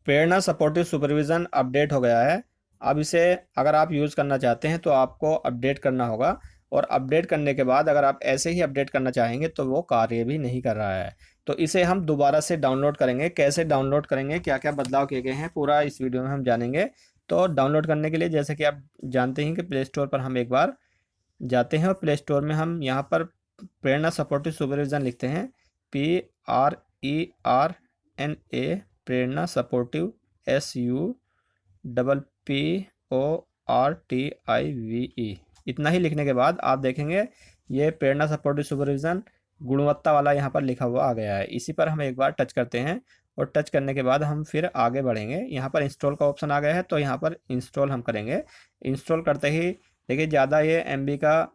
प्रेरणा supportive supervision update हो गया है। अब इसे अगर आप यूज़ करना चाहते हैं तो आपको अपडेट करना होगा, और अपडेट करने के बाद अगर आप ऐसे ही अपडेट करना चाहेंगे तो वो कार्य भी नहीं कर रहा है। तो इसे हम दोबारा से डाउनलोड करेंगे। कैसे डाउनलोड करेंगे, क्या क्या बदलाव किए गए हैं, पूरा इस वीडियो में हम जानेंगे। तो डाउनलोड करने के लिए जैसे कि आप जानते हैं कि प्ले स्टोर पर हम एक बार जाते हैं और प्ले स्टोर में हम यहाँ पर प्रेरणा सपोर्टिव सुपरविज़न लिखते हैं। PRERNA, प्रेरणा सपोर्टिव, SUPPORTIVE। इतना ही लिखने के बाद आप देखेंगे ये प्रेरणा सपोर्टिव सुपरविज़न गुणवत्ता वाला यहाँ पर लिखा हुआ आ गया है। इसी पर हम एक बार टच करते हैं, और टच करने के बाद हम फिर आगे बढ़ेंगे। यहाँ पर इंस्टॉल का ऑप्शन आ गया है, तो यहाँ पर इंस्टॉल हम करेंगे। इंस्टॉल करते ही देखिए ज़्यादा ये MB का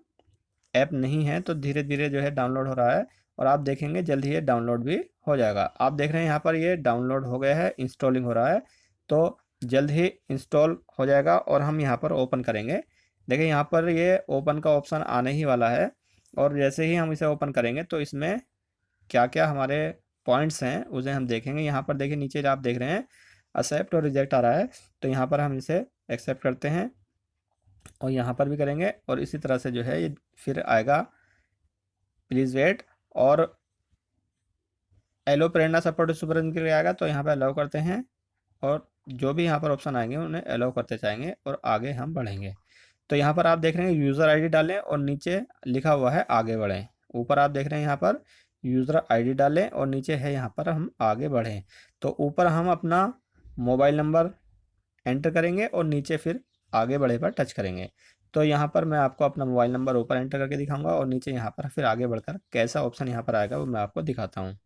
ऐप नहीं है, तो धीरे धीरे जो है डाउनलोड हो रहा है, और आप देखेंगे जल्द ही ये डाउनलोड भी हो जाएगा। आप देख रहे हैं यहाँ पर ये डाउनलोड हो गया है, इंस्टॉलिंग हो रहा है, तो जल्द ही इंस्टॉल हो जाएगा और हम यहाँ पर ओपन करेंगे। देखिए यहाँ पर ये ओपन का ऑप्शन आने ही वाला है, और जैसे ही हम इसे ओपन करेंगे तो इसमें क्या क्या हमारे पॉइंट्स हैं उसे हम देखेंगे। यहाँ पर देखिए नीचे जो आप देख रहे हैं एक्सेप्ट और रिजेक्ट आ रहा है, तो यहाँ पर हम इसे एक्सेप्ट करते हैं, और यहाँ पर भी करेंगे, और इसी तरह से जो है ये फिर आएगा प्लीज़ वेट, और एलो प्रेरणा सपोर्ट सुपरविजन के लिए आएगा, तो यहाँ पर अलाउ करते हैं, और जो भी यहाँ पर ऑप्शन आएंगे उन्हें अलाउ करते जाएंगे और आगे हम बढ़ेंगे। तो यहाँ पर आप देख रहे हैं यूज़र आईडी डालें, और नीचे लिखा हुआ है आगे बढ़ें। ऊपर आप देख रहे हैं यहाँ पर यूज़र आईडी डालें, और नीचे है यहाँ पर हम आगे बढ़ें। तो ऊपर हम अपना मोबाइल नंबर एंटर करेंगे, और नीचे फिर आगे बढ़े पर टच करेंगे। तो यहाँ पर मैं आपको अपना मोबाइल नंबर ऊपर एंटर करके दिखाऊंगा, और नीचे यहाँ पर फिर आगे बढ़कर कैसा ऑप्शन यहाँ पर आएगा वो मैं आपको दिखाता हूँ।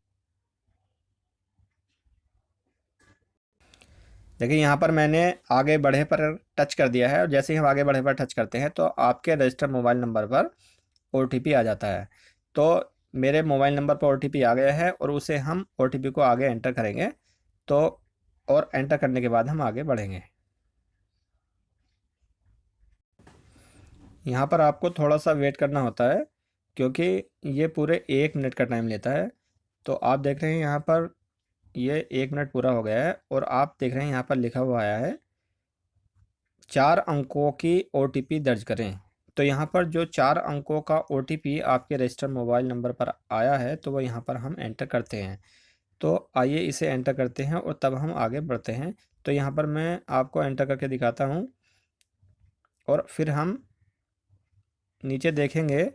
देखिए यहाँ पर मैंने आगे बढ़े पर टच कर दिया है, और जैसे ही हम आगे बढ़े पर टच करते हैं तो आपके रजिस्टर्ड मोबाइल नंबर पर OTP आ जाता है। तो मेरे मोबाइल नंबर पर OTP आ गया है, और उसे हम OTP को आगे एंटर करेंगे। तो और एंटर करने के बाद हम आगे बढ़ेंगे। यहाँ पर आपको थोड़ा सा वेट करना होता है, क्योंकि ये पूरे 1 मिनट का टाइम लेता है। तो आप देख रहे हैं यहाँ पर ये 1 मिनट पूरा हो गया है, और आप देख रहे हैं यहाँ पर लिखा हुआ आया है 4 अंकों की OTP दर्ज करें। तो यहाँ पर जो 4 अंकों का OTP आपके रजिस्टर्ड मोबाइल नंबर पर आया है, तो वो यहाँ पर हम एंटर करते हैं। तो आइए इसे एंटर करते हैं और तब हम आगे बढ़ते हैं। तो यहाँ पर मैं आपको एंटर करके दिखाता हूँ, और फिर हम नीचे देखेंगे।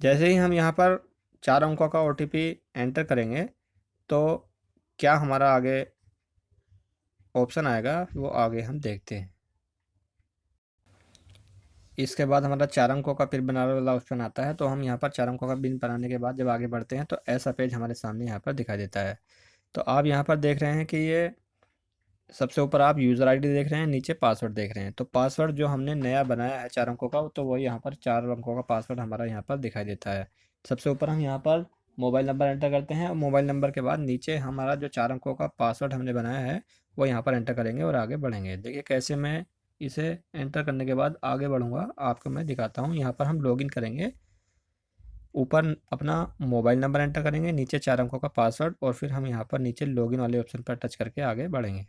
जैसे ही हम यहाँ पर 4 अंकों का OTP एंटर करेंगे, तो क्या हमारा आगे ऑप्शन आएगा वो आगे हम देखते हैं। इसके बाद हमारा 4 अंकों का पिन बनाने वाला ऑप्शन आता है, तो हम यहाँ पर 4 अंकों का पिन बनाने के बाद जब आगे बढ़ते हैं तो ऐसा पेज हमारे सामने यहाँ पर दिखाई देता है। तो आप यहाँ पर देख रहे हैं कि ये सबसे ऊपर आप यूज़र आईडी देख रहे हैं, नीचे पासवर्ड देख रहे हैं। तो पासवर्ड जो हमने नया बनाया है 4 अंकों का, तो वो यहाँ पर 4 अंकों का पासवर्ड हमारा यहाँ पर दिखाई देता है। सबसे ऊपर हम यहाँ पर मोबाइल नंबर एंटर करते हैं, और मोबाइल नंबर के बाद नीचे हमारा जो 4 अंकों का पासवर्ड हमने बनाया है वो यहाँ पर एंटर करेंगे और आगे बढ़ेंगे। देखिए कैसे मैं इसे एंटर करने के बाद आगे बढ़ूँगा आपको मैं दिखाता हूँ। यहाँ पर हम लॉगिन करेंगे, ऊपर अपना मोबाइल नंबर एंटर करेंगे, नीचे 4 अंकों का पासवर्ड, और फिर हम यहाँ पर नीचे लॉगिन वाले ऑप्शन पर टच करके आगे बढ़ेंगे।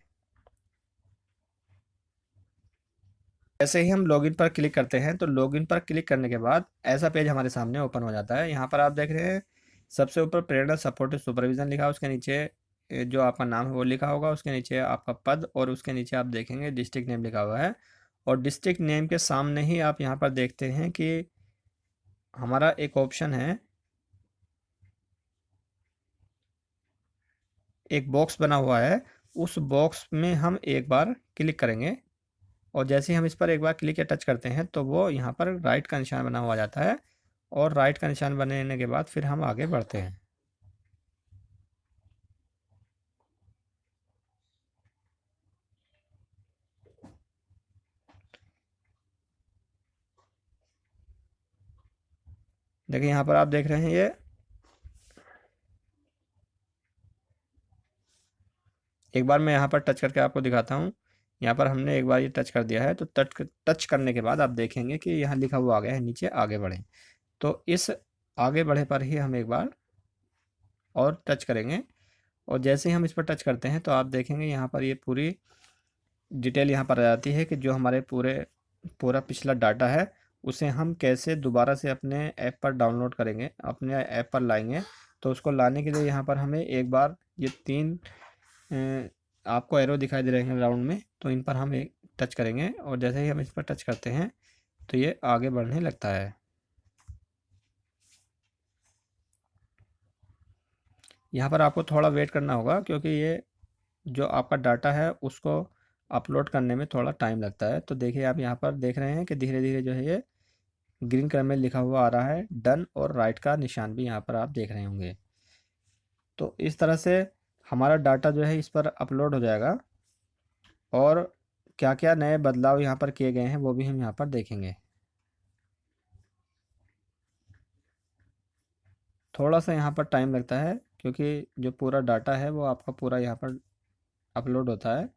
जैसे ही हम लॉगिन पर क्लिक करते हैं, तो लॉगिन पर क्लिक करने के बाद ऐसा पेज हमारे सामने ओपन हो जाता है। यहाँ पर आप देख रहे हैं सबसे ऊपर प्रेरणा सपोर्टिव सुपरविजन लिखा है, उसके नीचे जो आपका नाम है वो लिखा होगा, उसके नीचे आपका पद, और उसके नीचे आप देखेंगे डिस्ट्रिक्ट नेम लिखा हुआ है। और डिस्ट्रिक्ट नेम के सामने ही आप यहाँ पर देखते हैं कि हमारा एक ऑप्शन है, एक बॉक्स बना हुआ है। उस बॉक्स में हम एक बार क्लिक करेंगे, और जैसे ही हम इस पर एक बार क्लिक या टच करते हैं तो वो यहाँ पर राइट का निशान बना हुआ जाता है, और राइट का निशान बनने के बाद फिर हम आगे बढ़ते हैं। देखिए यहाँ पर आप देख रहे हैं ये एक बार मैं यहाँ पर टच करके आपको दिखाता हूँ। यहाँ पर हमने एक बार ये टच कर दिया है, तो टच करने के बाद आप देखेंगे कि यहाँ लिखा हुआ आ गया है नीचे आगे बढ़ें। तो इस आगे बढ़े पर ही हम एक बार और टच करेंगे, और जैसे ही हम इस पर टच करते हैं तो आप देखेंगे यहाँ पर ये पूरी डिटेल यहाँ पर आ जाती है कि जो हमारे पूरा पिछला डाटा है उसे हम कैसे दोबारा से अपने ऐप पर डाउनलोड करेंगे, अपने ऐप पर लाएंगे। तो उसको लाने के लिए यहाँ पर हमें एक बार ये 3 आपको एरो दिखाई दे रहे हैं राउंड में, तो इन पर हम एक टच करेंगे, और जैसे ही हम इस पर टच करते हैं तो ये आगे बढ़ने लगता है। यहाँ पर आपको थोड़ा वेट करना होगा क्योंकि ये जो आपका डाटा है उसको अपलोड करने में थोड़ा टाइम लगता है। तो देखिए आप यहाँ पर देख रहे हैं कि धीरे धीरे जो है ये ग्रीन कलर में लिखा हुआ आ रहा है डन, और राइट का निशान भी यहाँ पर आप देख रहे होंगे। तो इस तरह से हमारा डाटा जो है इस पर अपलोड हो जाएगा, और क्या क्या नए बदलाव यहाँ पर किए गए हैं वो भी हम यहाँ पर देखेंगे। थोड़ा सा यहाँ पर टाइम लगता है क्योंकि जो पूरा डाटा है वो आपका पूरा यहाँ पर अपलोड होता है।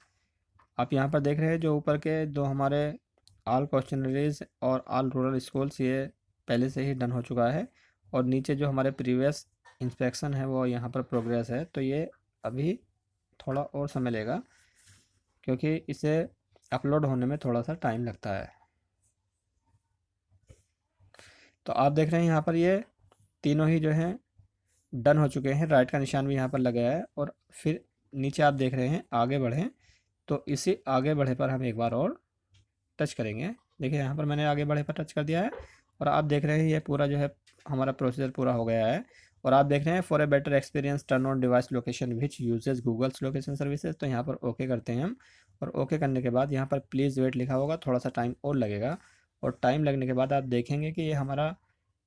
आप यहाँ पर देख रहे हैं जो ऊपर के दो हमारे ऑल क्वेश्चनरीज और ऑल रूरल स्कूल्स, ये पहले से ही डन हो चुका है, और नीचे जो हमारे प्रीवियस इंस्पेक्शन है वो यहाँ पर प्रोग्रेस है। तो ये अभी थोड़ा और समय लेगा क्योंकि इसे अपलोड होने में थोड़ा सा टाइम लगता है। तो आप देख रहे हैं यहाँ पर ये तीनों ही जो हैं डन हो चुके हैं, राइट का निशान भी यहाँ पर लगा है, और फिर नीचे आप देख रहे हैं आगे बढ़ें। तो इसी आगे बढ़े पर हम एक बार और टच करेंगे। देखिए यहाँ पर मैंने आगे बढ़े पर टच कर दिया है, और आप देख रहे हैं ये पूरा जो है हमारा प्रोसीजर पूरा हो गया है। और आप देख रहे हैं for a better experience turn on device location which uses Google's location services. तो यहाँ पर ओके करते हैं हम, और ओके करने के बाद यहाँ पर प्लीज़ वेट लिखा होगा, थोड़ा सा टाइम और लगेगा, और टाइम लगने के बाद आप देखेंगे कि ये हमारा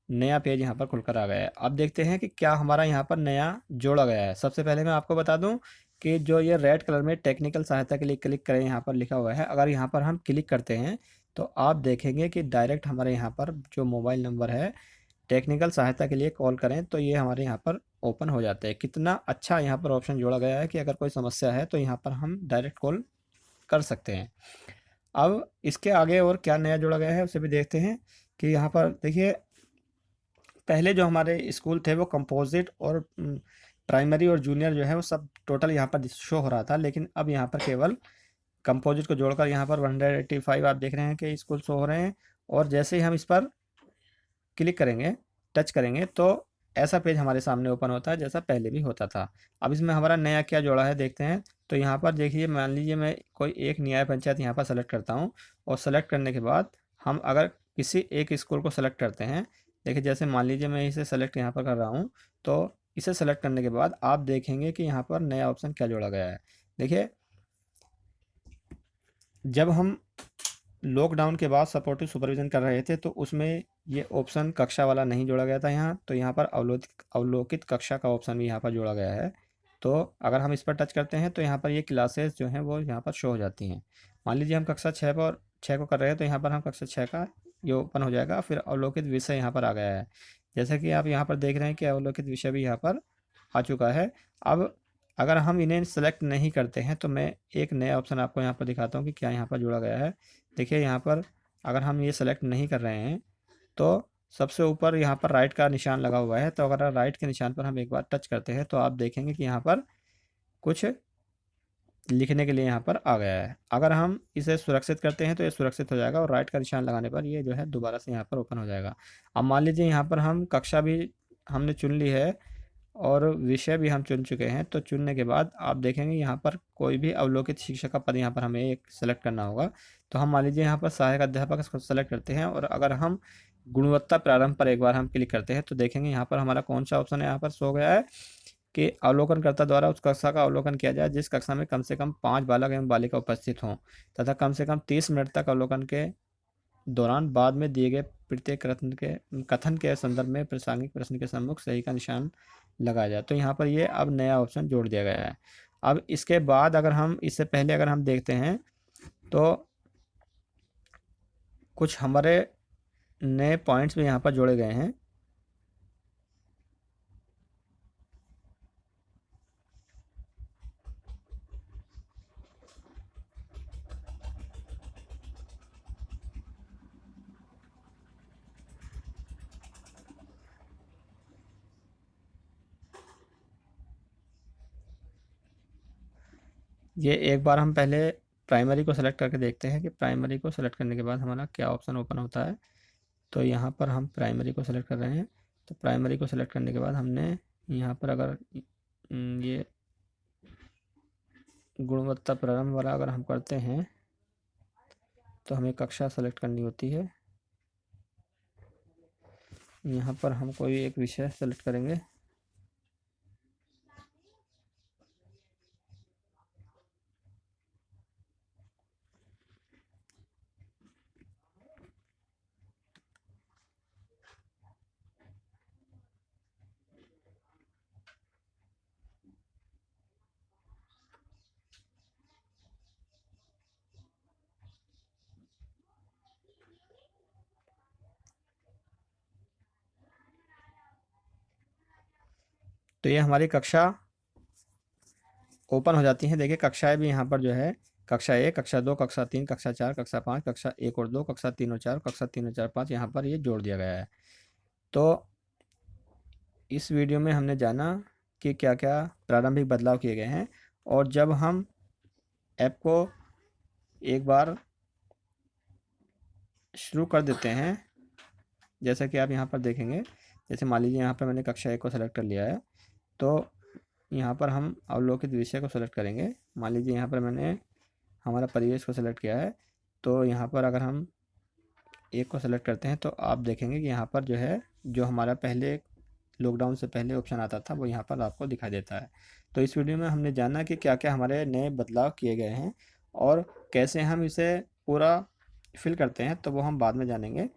नया पेज यहाँ पर खुलकर आ गया है। अब देखते हैं कि क्या हमारा यहाँ पर नया जोड़ा गया है। सबसे पहले मैं आपको बता दूं कि जो ये रेड कलर में टेक्निकल सहायता के लिए क्लिक करें यहाँ पर लिखा हुआ है, अगर यहाँ पर हम क्लिक करते हैं तो आप देखेंगे कि डायरेक्ट हमारे यहाँ पर जो मोबाइल नंबर है टेक्निकल सहायता के लिए कॉल करें तो ये हमारे यहाँ पर ओपन हो जाते हैं। कितना अच्छा यहाँ पर ऑप्शन जोड़ा गया है कि अगर कोई समस्या है तो यहाँ पर हम डायरेक्ट कॉल कर सकते हैं। अब इसके आगे और क्या नया जोड़ा गया है उसे भी देखते हैं कि यहाँ पर देखिए पहले जो हमारे स्कूल थे वो कंपोजिट और प्राइमरी और जूनियर जो है वो सब टोटल यहाँ पर शो हो रहा था, लेकिन अब यहाँ पर केवल कंपोजिट को जोड़कर यहाँ पर 185 आप देख रहे हैं कि स्कूल शो हो रहे हैं। और जैसे ही हम इस पर क्लिक करेंगे, टच करेंगे, तो ऐसा पेज हमारे सामने ओपन होता है जैसा पहले भी होता था। अब इसमें हमारा नया क्या जोड़ा है देखते हैं। तो यहाँ पर देखिए मान लीजिए मैं कोई एक न्याय पंचायत यहाँ पर सेलेक्ट करता हूँ, और सेलेक्ट करने के बाद हम अगर किसी एक स्कूल को सेलेक्ट करते हैं, देखिए जैसे मान लीजिए मैं इसे सेलेक्ट यहाँ पर कर रहा हूँ, तो इसे सेलेक्ट करने के बाद आप देखेंगे कि यहाँ पर नया ऑप्शन क्या जोड़ा गया है। देखिए जब हम लॉकडाउन के बाद सपोर्टिव सुपरविज़न कर रहे थे तो उसमें ये ऑप्शन कक्षा वाला नहीं जोड़ा गया था यहाँ, तो यहाँ पर अवलोकित कक्षा का ऑप्शन भी यहाँ पर जोड़ा गया है। तो अगर हम इस पर टच करते हैं तो यहाँ पर ये क्लासेस जो हैं वो यहाँ पर शो हो जाती हैं। मान लीजिए हम कक्षा 6 पर 6 को कर रहे हैं तो यहाँ पर हम कक्षा 6 का ये ओपन हो जाएगा, फिर अवलोकित विषय यहाँ पर आ गया है। जैसे कि आप यहाँ पर देख रहे हैं कि अवलोकित विषय भी यहाँ पर आ चुका है। अब अगर हम इन्हें सेलेक्ट नहीं करते हैं तो मैं एक नया ऑप्शन आपको यहाँ पर दिखाता हूँ कि क्या यहाँ पर जोड़ा गया है। देखिए यहाँ पर अगर हम ये सेलेक्ट नहीं कर रहे हैं तो सबसे ऊपर यहाँ पर राइट का निशान लगा हुआ है, तो अगर राइट के निशान पर हम एक बार टच करते हैं तो आप देखेंगे कि यहाँ पर कुछ लिखने के लिए यहाँ पर आ गया है। अगर हम इसे सुरक्षित करते हैं तो ये सुरक्षित हो जाएगा, और राइट का निशान लगाने पर ये जो है दोबारा से यहाँ पर ओपन हो जाएगा। अब मान लीजिए यहाँ पर हम कक्षा भी हमने चुन ली है और विषय भी हम चुन चुके हैं, तो चुनने के बाद आप देखेंगे यहाँ पर कोई भी अवलोकित शिक्षक का पद यहाँ पर हमें एक सेलेक्ट करना होगा। तो हम मान लीजिए यहाँ पर सहायक अध्यापक इसको सेलेक्ट करते हैं, और अगर हम गुणवत्ता प्रारंभ पर एक बार हम क्लिक करते हैं तो देखेंगे यहाँ पर हमारा कौन सा ऑप्शन है यहाँ पर शो हो गया है कि अवलोकनकर्ता द्वारा उस कक्षा का अवलोकन किया जाए जिस कक्षा में कम से कम 5 बालक एवं बालिका उपस्थित हों तथा कम से कम 30 मिनट तक अवलोकन के दौरान बाद में दिए गए प्रत्येक कथन के संदर्भ में प्रासंगिक प्रश्न के सम्मुख सही का निशान लगाया जाए। तो यहाँ पर ये अब नया ऑप्शन जोड़ दिया गया है। अब इसके बाद अगर हम इससे पहले अगर हम देखते हैं तो कुछ हमारे नए पॉइंट्स भी यहाँ पर जोड़े गए हैं। ये एक बार हम पहले प्राइमरी को सेलेक्ट करके देखते हैं कि प्राइमरी को सेलेक्ट करने के बाद हमारा क्या ऑप्शन ओपन होता है। तो यहाँ पर हम प्राइमरी को सेलेक्ट कर रहे हैं। तो प्राइमरी को सेलेक्ट करने के बाद हमने यहाँ पर अगर ये गुणवत्ता प्रारंभ वाला अगर हम करते हैं तो हमें कक्षा सेलेक्ट करनी होती है। यहाँ पर हम कोई एक विषय सेलेक्ट करेंगे। तो ये हमारी कक्षा ओपन हो जाती हैं। देखिए कक्षाएं भी यहाँ पर जो है कक्षा 1, कक्षा 2, कक्षा 3, कक्षा 4, कक्षा 5, कक्षा 1 और 2, कक्षा 3 और 4, कक्षा 3 और 4, 5 यहाँ पर ये जोड़ दिया गया है। तो इस वीडियो में हमने जाना कि क्या क्या प्रारंभिक बदलाव किए गए हैं, और जब हम ऐप को एक बार शुरू कर देते हैं, जैसा कि आप यहाँ पर देखेंगे, जैसे मान लीजिए यहाँ पर मैंने कक्षा 1 को सेलेक्ट कर लिया है, तो यहाँ पर हम अवलोकित विषय को सेलेक्ट करेंगे। मान लीजिए यहाँ पर मैंने हमारा परिवेश को सेलेक्ट किया है, तो यहाँ पर अगर हम एक को सेलेक्ट करते हैं तो आप देखेंगे कि यहाँ पर जो है जो हमारा पहले लॉकडाउन से पहले ऑप्शन आता था वो यहाँ पर आपको दिखाई देता है। तो इस वीडियो में हमने जाना कि क्या क्या हमारे नए बदलाव किए गए हैं और कैसे हम इसे पूरा फिल करते हैं, तो वो हम बाद में जानेंगे।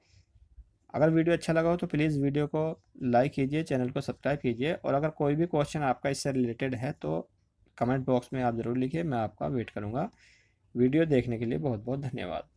अगर वीडियो अच्छा लगा हो तो प्लीज़ वीडियो को लाइक कीजिए, चैनल को सब्सक्राइब कीजिए, और अगर कोई भी क्वेश्चन आपका इससे रिलेटेड है तो कमेंट बॉक्स में आप ज़रूर लिखिए, मैं आपका वेट करूँगा। वीडियो देखने के लिए बहुत बहुत धन्यवाद।